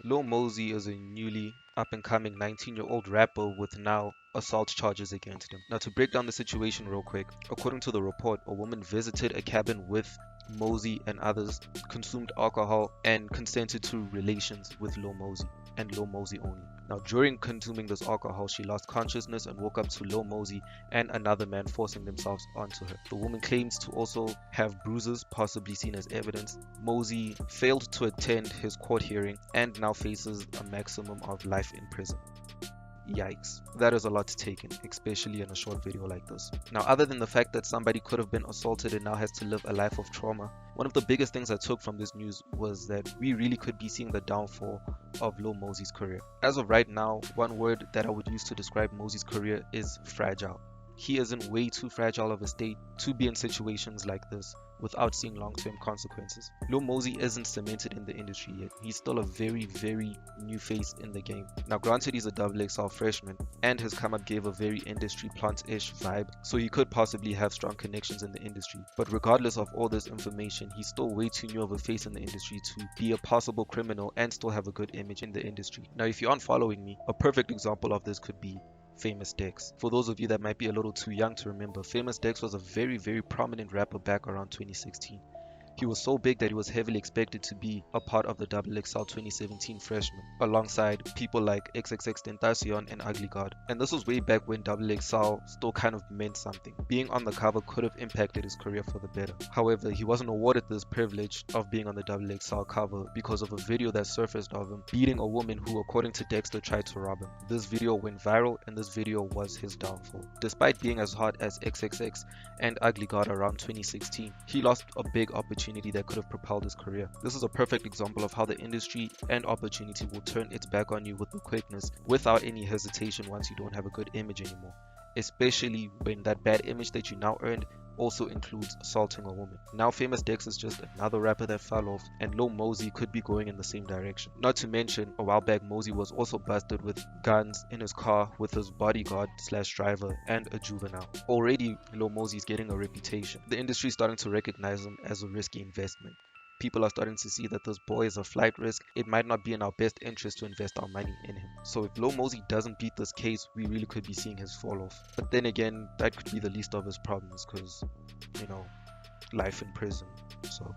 Lil Mosey is a newly up-and-coming 19-year-old rapper with now assault charges against him. Now, to break down the situation real quick, according to the report, a woman visited a cabin with Mosey and others, consumed alcohol, and consented to relations with Lil Mosey and Lil Mosey only. Now, during consuming this alcohol, she lost consciousness and woke up to Lil Mosey and another man forcing themselves onto her. The woman claims to also have bruises, possibly seen as evidence. Mosey failed to attend his court hearing and now faces a maximum of life in prison. Yikes, that is a lot to take in, especially in a short video like this. Now, other than the fact that somebody could have been assaulted and now has to live a life of trauma, one of the biggest things I took from this news was that we really could be seeing the downfall of Lil Mosey's career. As of right now, one word that I would use to describe Mosey's career is fragile. He is in way too fragile of a state to be in situations like this without seeing long-term consequences. Lil Mosey isn't cemented in the industry yet. He's still a very, very new face in the game. Now, granted, he's a double XL freshman, and his come up gave a very industry plant-ish vibe, so he could possibly have strong connections in the industry. But regardless of all this information, he's still way too new of a face in the industry to be a possible criminal and still have a good image in the industry. Now, if you aren't following me, a perfect example of this could be Famous Dex. For those of you that might be a little too young to remember, Famous Dex was a very, very prominent rapper back around 2016. He was so big that he was heavily expected to be a part of the XXL 2017 freshman, alongside people like XXXTentacion and Ugly God. And this was way back when XXL still kind of meant something. Being on the cover could have impacted his career for the better. However, he wasn't awarded this privilege of being on the XXL cover because of a video that surfaced of him beating a woman who, according to Dexter, tried to rob him. This video went viral and this video was his downfall. Despite being as hot as XXX and Ugly God around 2016, he lost a big opportunity that could have propelled his career. This is a perfect example of how the industry and opportunity will turn its back on you with the quickness without any hesitation once you don't have a good image anymore, especially when that bad image that you now earned also includes assaulting a woman. Now Famous Dex is just another rapper that fell off, and Lil Mosey could be going in the same direction. Not to mention, a while back Mosey was also busted with guns in his car with his bodyguard slash driver and a juvenile. Already Lil Mosey is getting a reputation. The industry is starting to recognize him as a risky investment. People are starting to see that this boy is a flight risk. It might not be in our best interest to invest our money in him. So if Lil Mosey doesn't beat this case, we really could be seeing his fall off. But then again, that could be the least of his problems because, you know, life in prison. So